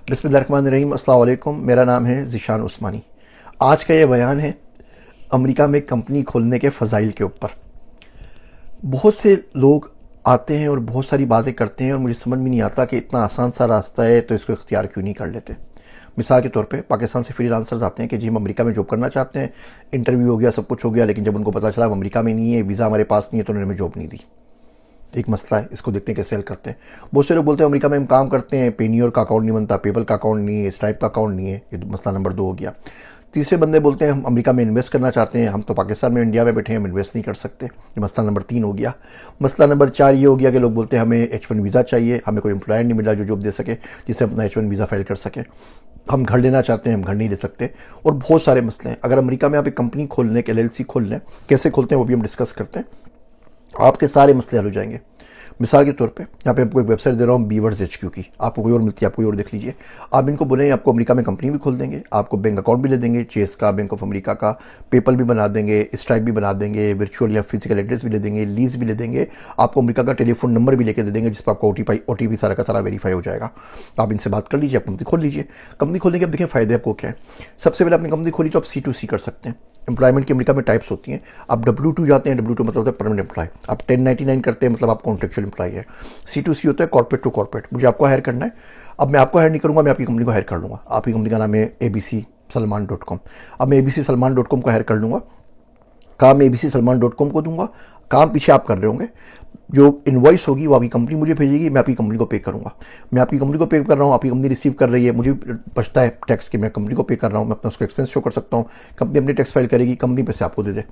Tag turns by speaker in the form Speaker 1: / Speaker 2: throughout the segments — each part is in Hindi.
Speaker 1: बिस्मिल्लाहिर्रहमानिर्रहीम। अस्सलाम वालेकुम। मेरा नाम है ज़ीशान उस्मानी। आज का ये बयान है अमेरिका में कंपनी खोलने के फ़ज़ाइल के ऊपर। बहुत से लोग आते हैं और बहुत सारी बातें करते हैं और मुझे समझ में नहीं आता कि इतना आसान सा रास्ता है तो इसको इख्तियार क्यों नहीं कर लेते। मिसाल के तौर पे पाकिस्तान से फ्रीलांसर्स आते हैं कि जी हम अमेरिका में जॉब करना चाहते हैं, इंटरव्यू हो गया, सब कुछ हो गया, लेकिन जब उनको पता चला हम अमेरिका में नहीं है, वीज़ा हमारे पास नहीं है, तो उन्होंने हमें जॉब नहीं दी। एक मसला है, इसको देखते हैं कैसे हल करते हैं। बहुत से लोग बोलते हैं अमेरिका में हम काम करते हैं, पेनियर का अकाउंट नहीं बनता, पेपल का अकाउंट नहीं है, स्ट्राइप का अकाउंट नहीं है। ये मसला नंबर 2 हो गया। तीसरे बंदे बोलते हैं हम अमेरिका में इन्वेस्ट करना चाहते हैं, हम तो पाकिस्तान में इंडिया में बैठे हैं, हम इन्वेस्ट नहीं कर सकते। ये मसला नंबर 3 हो गया। मसला नंबर 4 ये हो गया कि लोग बोलते हैं हमें H1 वीज़ा चाहिए, हमें कोई एम्प्लॉयर नहीं मिला जो जॉब दे सके जिससे अपना H1 वीज़ा फाइल कर सके। हम घर लेना चाहते हैं, हम घर नहीं ले सकते, और बहुत सारे मसले हैं। अगर अमेरिका में आप एक कंपनी खोल लें, LLC खोल लें, कैसे खोलते हैं वो भी हम डिस्कस करते हैं। आपके सारे मसले हल हो जाएंगे। मिसाल के तौर पे यहाँ पे आपको एक वेबसाइट दे रहा हूँ, बीवर्स HQ की। आपको कोई और मिलती है, आप कोई और देख लीजिए। आप इनको बोलें आपको अमेरिका में कंपनी भी खोल देंगे, आपको बैंक अकाउंट भी ले देंगे, चेस का, बैंक ऑफ अमेरिका का, पेपल भी बना देंगे, स्ट्राइप भी बना देंगे, वर्चुअल या फिजिकल एड्रेस भी ले देंगे, लीज भी ले देंगे, आपको अमेरिका का टेलीफोन नंबर भी लेके दे देंगे जिस पर आपका OTP सारा का सारा वेरीफाई हो जाएगा। आप इनसे बात कर लीजिए, आप कंपनी खोल लीजिए। कंपनी खोलने के अब देखें फ़ायदे आपको क्या है। सबसे पहले आपने कंपनी खोली तो आप C2C कर सकते हैं। एम्प्लॉयमेंट की अमेरिका में टाइप्स होती हैं। आप W2 जाते हैं, W2 मतलब होता है परमानेंट एम्प्लॉय। आप 1099 करते हैं, मतलब आप कॉन्ट्रेक्चुअल एम्प्लॉय है। C2C होता है कॉर्पोरेट टू कॉर्पोरेट। मुझे आपको हायर करना है, अब मैं आपको हायर नहीं करूँगा, मैं आपकी कंपनी को हायर कर लूँगा। आपकी कंपनी का नाम है abcsalman.com। अब मैं abcsalman.com को हायर कर लूँगा, काम abcsalman.com को दूंगा, काम पीछे आप कर रहे होंगे। जो इनवॉइस होगी वो आपकी कंपनी मुझे भेजेगी, मैं आपकी कंपनी को पे करूंगा। मैं आपकी कंपनी को पे कर रहा हूँ, आपकी कंपनी रिसीव कर रही है, मुझे बचता है टैक्स कि मैं कंपनी को पे कर रहा हूँ, मैं अपना उसको एक्सपेंस शो कर सकता हूँ। कंपनी अपनी टैक्स फाइल करेगी, कंपनी पैसे आपको दे दे।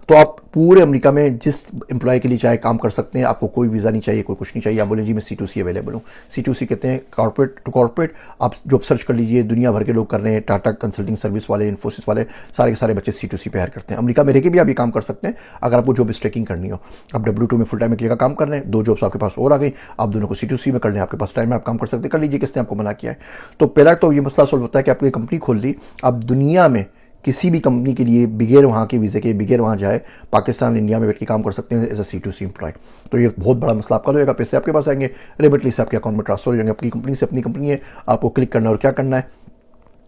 Speaker 1: तो आप पूरे अमेरिका में जिस एम्प्लॉय के लिए चाहे काम कर सकते हैं। आपको कोई वीज़ा नहीं चाहिए, कोई कुछ नहीं चाहिए। आप बोले जी मैं C2C अवेलेबल हूँ। C2C कहते हैं कॉर्पोरेट टू कॉर्पोरेट। आप जॉब सर्च कर लीजिए, दुनिया भर के लोग कर रहे हैं। टाटा कंसल्टिंग सर्विस वाले, इन्फोसिस वाले, सारे के सारे बच्चे C2C पे हायर करते हैं। अमेरिका में रह के भी आप ये काम कर सकते हैं अगर आपको जॉब स्ट्रेकिंग करनी हो। आप W2 में फुल टाइम एक जगह काम कर रहे हैं, 2 जॉब्स आपके पास और आ गई, आप दोनों को C2C में कर लें, आपके पास टाइम है, आप काम कर सकते हैं, कर लीजिए। किसने आपको मना किया है? तो पहला तो ये मसला सॉल्व होता है कि आपको एक कंपनी खोल ली, आप दुनिया में किसी भी कंपनी के लिए बिगैर वहाँ के वीज़े के, बिगैर वहाँ जाए, पाकिस्तान इंडिया में बैठ के काम कर सकते हैं एज अ C2C एम्प्लॉय। तो ये बहुत बड़ा मसला आपका हो जाएगा। पैसे आपके पास आएंगे, रेमिटली से आपके अकाउंट में ट्रांसफर हो जाएंगे। आपकी कंपनी से अपनी कंपनी है, आपको क्लिक करना और क्या करना है,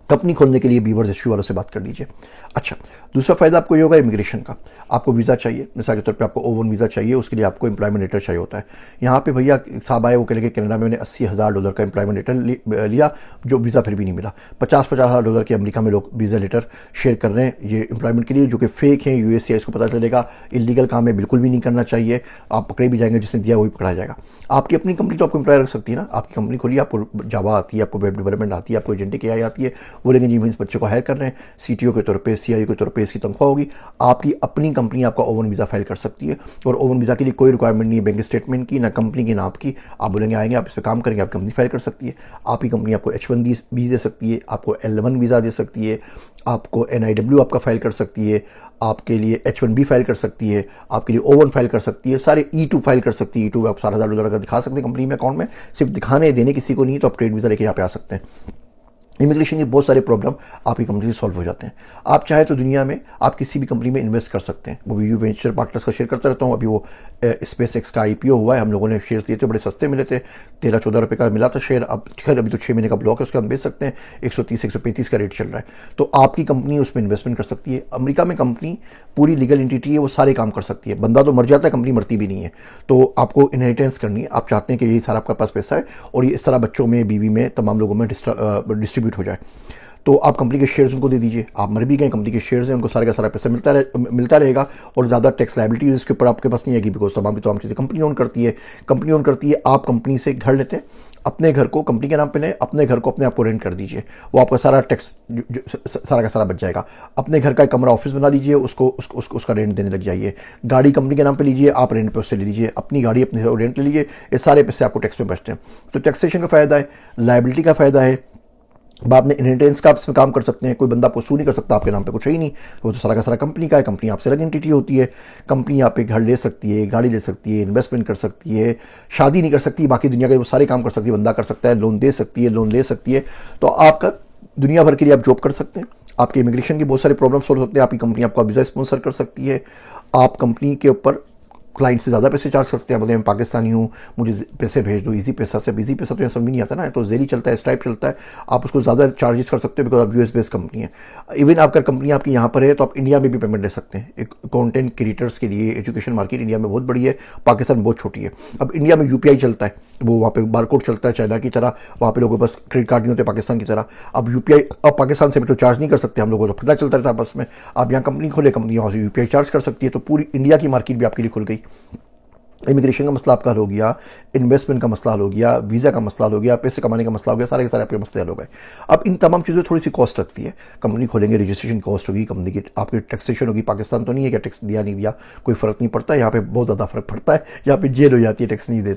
Speaker 1: कंपनी खोलने के लिए बीवर्स HQ वालों से बात कर लीजिए। अच्छा, दूसरा फ़ायदा आपको ये होगा इमिग्रेशन का। आपको वीज़ा चाहिए, मिसाल के तौर पे आपको O1 वीज़ा चाहिए, उसके लिए आपको एम्प्लॉयमेंट लेटर चाहिए होता है। यहाँ पे भैया साहब आए, वो कह लगे कनाडा में मैंने $80,000 का एम्प्लॉयमेंट लेटर लिया, जो वीज़ा फिर भी नहीं मिला। $50,000 के अमेरिका में लोग वीज़ा लेटर शेयर कर रहे हैं ये एम्प्लॉयमेंट के लिए, जो कि फेक है। USCIS को पता चलेगा, इलीगल काम है, बिल्कुल भी नहीं करना चाहिए। आप पकड़े भी जाएंगे, जिसने दिया वही पकड़ा जाएगा। आपकी अपनी कंपनी तो आपको एम्प्लॉय रख सकती है ना। आपकी कंपनी खोलिए, आपको जावा आती है, आपको वेब डेवलपमेंट आती है, आपको एजेंटिक AI आती है, बोलेंगे जी हम इस बच्चे को हायर कर रहे हैं, CTO के तौर पे, CIO के तौर पे इसकी तनख्वाह होगी। आपकी अपनी कंपनी आपका O1 वीज़ा फाइल कर सकती है, और O1 वीज़ा के लिए कोई रिक्वायरमेंट नहीं है बैंक स्टेटमेंट की, ना कंपनी की, ना आपकी। आप बोलेंगे आएंगे, आप इस पर काम करेंगे, आप कंपनी फाइल कर सकती है। आपकी कंपनी आपको H1 भी दे सकती है, आपको L1 वीज़ा दे सकती है, आपको NIW आपका फाइल कर सकती है, आपके लिए H1B फाइल कर सकती है, आपके लिए O1 फाइल कर सकती है, सारे E2 फाइल कर सकती है। E2 आप $60,000 का दिखा सकते हैं कंपनी में अकाउंट में, सिर्फ दिखाने देने किसी को नहीं, तो आप ट्रेड वीज़ा लेके यहाँ पे आ सकते हैं। इमिग्रेशन के बहुत सारे प्रॉब्लम आपकी कंपनी से सॉल्व हो जाते हैं। आप चाहे तो दुनिया में आप किसी भी कंपनी में इन्वेस्ट कर सकते हैं। वो VU वेंचर पार्टनर्स का शेयर करता रहता हूँ। अभी वो SpaceX का IPO हुआ है, हम लोगों ने शेयर्स दिए थे, बड़े सस्ते मिले थे, 13-14 रुपये का मिला था शेयर। अब खैर अभी तो 6 महीने का ब्लॉक है, उसके हम बेच सकते हैं, 130-135 का रेट चल रहा है। तो आपकी कंपनी उसमें इन्वेस्टमेंट कर सकती है। अमेरिका में कंपनी पूरी लीगल एंटिटी है, वो सारे काम कर सकती है। बंदा तो मर जाता है, कंपनी मरती भी नहीं है। तो आपको इनहेरिटेंस करनी है, आप चाहते हैं कि यही सारा आपके पास पैसा है और ये इस तरह बच्चों में, बीवी में, तमाम लोगों में डिस्ट्रीब्यूट हो जाए। तो आप कंपनी के शेयर्स उनको दे दीजिए। आप मर भी गए, कंपनी के शेयर्स हैं, उनको सारा का सारा पैसा मिलता रहेगा, और ज़्यादा टैक्स लायबिलिटी इसके ऊपर आपके पास नहीं आएगी, बिकॉज तमाम चीज़ें कंपनी ओन करती है। कंपनी ओन करती है, आप कंपनी से घर लेते हैं, अपने घर को कंपनी के नाम पे लें, अपने घर को अपने आप को रेंट कर दीजिए, वो आपका सारा टैक्स सारा का सारा बच जाएगा। अपने घर का एक कमरा ऑफिस बना लीजिए, उसका रेंट देने लग जाइए। गाड़ी कंपनी के नाम पे लीजिए, आप रेंट पे उससे ले लीजिए, अपनी गाड़ी अपने रेंट ले लीजिए, ये सारे पैसे आपको टैक्स में बचते हैं। तो टैक्सेशन का फ़ायदा है, लायबिलिटी का फ़ायदा है। बाद में इनहेरिटेंस का आप इसमें काम कर सकते हैं, कोई बंदा आपको सू नहीं कर सकता, आपके नाम पे कुछ है ही नहीं, वो तो सारा का सारा कंपनी का है। कंपनी आपसे अलग एंटिटी होती है। कंपनी आप पे घर ले सकती है, गाड़ी ले सकती है, इन्वेस्टमेंट कर सकती है, शादी नहीं कर सकती, बाकी दुनिया के वो सारे काम कर सकती है। बंदा कर सकता है, लोन दे सकती है, लोन ले सकती है। तो आपका दुनिया भर के लिए आप जॉब कर सकते हैं। आपके इमिग्रेशन के बहुत सारे प्रॉब्लम सॉल्व होते हैं। आपकी कंपनी आपका वीज़ा स्पॉन्सर कर सकती है। आप कंपनी के ऊपर क्लाइंट से ज़्यादा पैसे चार्ज करते हैं, बोलते हैं मैं पाकिस्तानी हूँ, मुझे पैसे भेज दो ईजी पैसा से। अब ईजी पैसा तो यहाँ समझ नहीं आता ना, तो जेरी चलता है, स्ट्राइप चलता है, आप उसको ज़्यादा चार्जेस कर सकते हो बिकॉज आप यूएस बेस्ड कंपनी है। इवन आपका कंपनी आपकी यहाँ पर है तो आप इंडिया में भी पेमेंट ले सकते हैं। एक कंटेंट क्रिएटर्स के लिए एजुकेशन मार्केट इंडिया में बहुत बड़ी है, पाकिस्तान बहुत छोटी है। अब इंडिया में यूपीआई चलता है, वो वहाँ पे बारकोड चलता है चाइना की तरह, वहाँ पे लोगों के पास क्रेडिट कार्ड नहीं होते पाकिस्तान की तरह। अब यूपीआई अब पाकिस्तान से भी तो चार्ज नहीं कर सकते हम लोगों को, तो फटा चलता रहता है बस में। आप यहाँ कंपनी खोले, कंपनी वहाँ से यूपीआई चार्ज कर सकती है, तो पूरी इंडिया की मार्केट भी आपके लिए खुल गई। इमिग्रेशन का मसला आपका हल हो गया, इन्वेस्टमेंट का मसला हल हो गया, वीज़ा का मसला हल हो गया, पैसे कमाने का मसला हो गया, सारे के सारे आपके मसले हल हो गए। अब इन तमाम चीज़ों थोड़ी सी कॉस्ट लगती है। कंपनी खोलेंगे, रजिस्ट्रेशन कॉस्ट होगी, कंपनी की आपकी टैक्सेशन होगी। पाकिस्तान तो नहीं है कि टैक्स दिया नहीं दिया कोई फ़र्क नहीं पड़ता, यहाँ पे बहुत ज़्यादा फ़र्क पड़ता है, यहाँ पे जेल हो जाती है टैक्स नहीं दे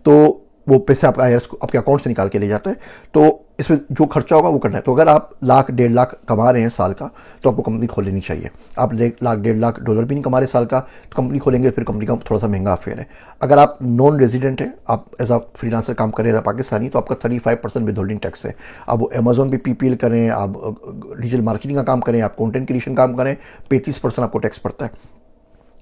Speaker 1: तो वो पैसे आपका IRS आपके अकाउंट से निकाल के ले जाता है। तो इसमें जो खर्चा होगा वो करना है। तो अगर आप लाख 1.5 लाख कमा रहे हैं साल का, तो आपको कंपनी खोल लेनी चाहिए। आप लाख 1.5 लाख डॉलर भी नहीं कमा रहे साल का, तो कंपनी खोलेंगे, फिर कंपनी का थोड़ा सा महंगा अफेयर है। अगर आप नॉन रेजिडेंट हैं, आप एज आ फ्रीलांसर काम कर रहे हैं पाकिस्तानी, तो आपका 35% विदहोल्डिंग टैक्स है। आप वो अमेजोन पे PPL करें, आप डिजिटल मार्केटिंग का काम करें, आप कंटेंट क्रिएशन काम करें, 35% आपको टैक्स पड़ता है।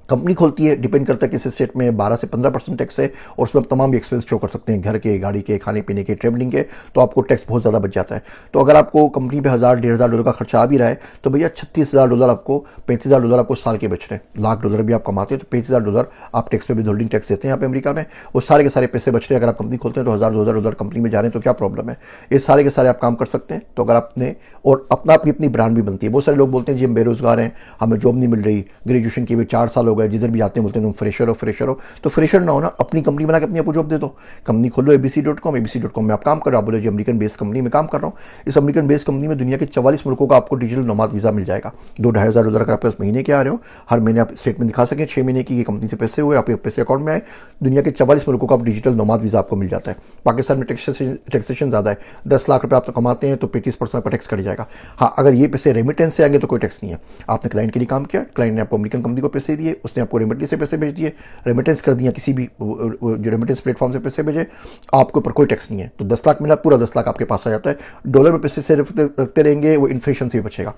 Speaker 1: कंपनी खोलती है, डिपेंड करता है किस स्टेट में, 12 से 15% टैक्स है, और उसमें आप तमाम भी एक्सपेंस शो कर सकते हैं, घर के, गाड़ी के, खाने पीने के, ट्रेवलिंग के, तो आपको टैक्स बहुत ज़्यादा बच जाता है। तो अगर आपको कंपनी पे 1,000-1,500 का खर्चा आ भी रहा है, तो भैया $36,000 आपको, $35,000 आपको साल के बच रहे हैं। लाख डॉलर भी आप कमाते हैं तो $35,000 आप टैक्स पे भी विदहोल्डिंग टैक्स देते हैं यहाँ पे अमेरिका में, वो सारे के सारे पैसे बच रहे हैं। अगर आप कंपनी खोलते हैं तो $1,000-2,000 कंपनी में जा रहे हैं, तो क्या प्रॉब्लम है, ये सारे के सारे आप काम कर सकते हैं। तो अगर आपने, और अपना आपकी अपनी ब्रांड भी बनती है। बहुत सारे लोग बोलते हैं जी हम बेरोजगार हैं, हमें जॉब नहीं मिल रही, ग्रेजुएशन किए हुए 4 साल हो गए, जिधर भी जाते हैं बोलते हैं तुम फ्रेशर हो। तो फ्रेशर ना हो ना, अपनी कंपनी बना के अपनी आपको जॉब दे दो। कंपनी खोलो abc.com में आप काम कर रहे हो, आप बोले जी अमेरिकन बेस्ड कंपनी में काम कर रहा हूँ। इस अमेरिकन बेस्ड कंपनी में दुनिया के 44 मुल्कों का आपको डिजिटल नोमाद वीज़ा मिल जाएगा। $2,000-2,500 का आप महीने के आ रहे हो, हर महीने आप स्टेटमेंट दिखा सकें 6 महीने की, ये कंपनी से पैसे हुए, आपके पैसे अकाउंट में आए। दुनिया के 44 मुल्कों का आप डिजिटल नोमाद वीज़ा आपको मिल जाता है। पाकिस्तान में टैक्सेशन ज़्यादा है, 10 लाख रुपये आप तो कमाते हैं तो 35% आपका टैक्स कट जाएगा। हाँ, अगर ये पैसे रेमिटेंस से आएंगे तो कोई टैक्स नहीं है। आपने क्लाइंट के लिए काम किया, क्लाइंट ने आपको अमेरिकन कंपनी को पैसे दिए, उसने आपको रेमिटली से पैसे भेज दिए, रेमिटेंस कर दिया, किसी भी जो रेमिटेंस प्लेटफॉर्म से पैसे भेजे, आपके ऊपर कोई टैक्स नहीं है। तो 10 लाख मिला, पूरा 10 लाख आपके पास आ जाता है। डॉलर में पैसे से रखते रहेंगे, वो इन्फ्लेशन से भी बचेगा।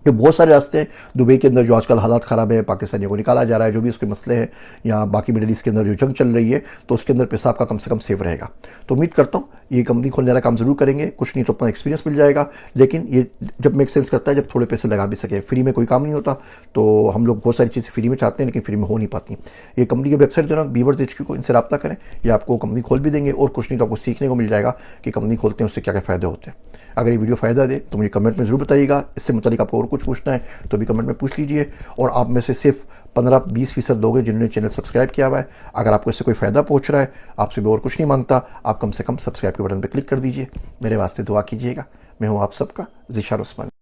Speaker 1: जो बहुत सारे रास्ते हैं दुबई के अंदर, जो आजकल हालात ख़राब है, पाकिस्तानियों को निकाला जा रहा है, जो भी उसके मसले हैं, या बाकी मिडिल ईस्ट के अंदर जो जंग चल रही है, तो उसके अंदर पैसा आपका कम से कम सेव रहेगा। तो उम्मीद करता हूँ ये कंपनी खोलने वाला काम ज़रूर करेंगे, कुछ नहीं तो अपना एक्सपीरियंस मिल जाएगा। लेकिन ये जब मेक सेंस करता है जब थोड़े पैसे लगा भी सके। फ्री में कोई काम नहीं होता, तो हम लोग बहुत सारी चीज़ें फ्री में चाहते हैं लेकिन फ्री में हो नहीं पाती। ये कंपनी की वेबसाइट दे रहा हूँ, बीवर्स HQ को, इनसे रब्ता करें, ये आपको कंपनी खोल भी देंगे, और कुछ नहीं तो आपको सीखने को मिल जाएगा कि कंपनी खोलते हैं उससे क्या क्या फ़ायदे होते हैं। अगर ये वीडियो फ़ायदा दे तो मुझे कमेंट में ज़रूर बताइएगा। इससे मुतालिक आपको और कुछ पूछना है तो भी कमेंट में पूछ लीजिए। और आप में से सिर्फ 15-20% लोग हैं जिन्होंने चैनल सब्सक्राइब किया हुआ है। अगर आपको इससे कोई फ़ायदा पहुंच रहा है, आपसे भी और कुछ नहीं मांगता, आप कम से कम सब्सक्राइब के बटन पर क्लिक कर दीजिए। मेरे वास्ते दुआ कीजिएगा। मैं हूँ आप सबका ज़िशान उस्मानी।